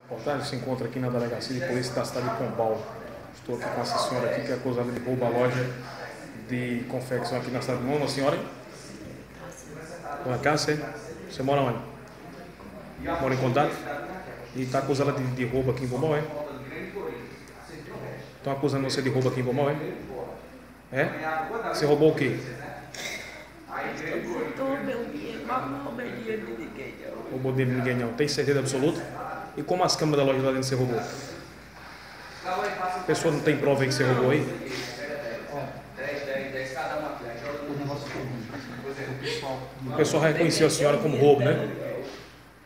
Reportagem se encontra aqui na Delegacia de Polícia da cidade de Pombal. Estou aqui com essa senhora aqui que é acusada de roubo à loja de confecção aqui na cidade de Pombal. Senhora? Dona Cássia? Você mora onde? Mora em Contato? E está acusada de roubo aqui em Pombal, é? Estão acusando você de roubo aqui em Pombal, é? É? Você roubou o quê? Meu dinheiro, mas não roubei dinheiro de ninguém, não. Roubou dele ninguém não. Tem certeza absoluta? E como as câmeras da loja lá dentro você roubou? A pessoa não tem prova aí que você roubou aí? O pessoal reconheceu a senhora como roubo, né?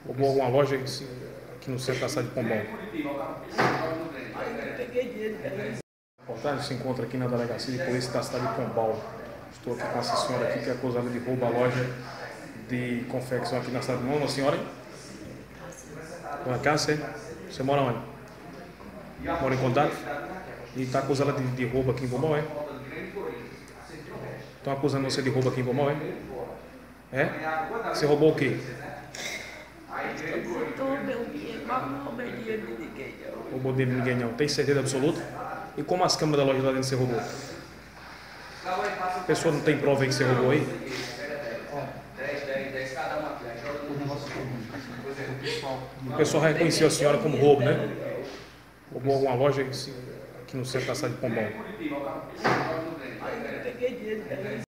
Roubou alguma loja aqui no centro da cidade de Pombal. Mas eu peguei dinheiro dela. A reportagem se encontra aqui na Delegacia de Polícia da cidade de Pombal. Estou aqui com essa senhora aqui que é acusada de roubo à loja de confecção aqui na cidade de Pombal. Senhora? Dona Cássia? Você mora onde? Mora em Contato? E está acusada de roubo aqui em Pombal, é? Estão acusando você de roubo aqui em Pombal, é? É? Você roubou o quê? Meu dinheiro, mas não roubei dinheiro de ninguém, não. Roubou dele ninguém não. Tem certeza absoluta? E como as câmeras da loja lá dentro você roubou? A pessoa não tem prova aí que você roubou aí? O pessoal reconheceu a senhora como roubo, né? Roubou alguma loja aqui no centro da cidade de Pombal. Mas eu peguei dinheiro dela.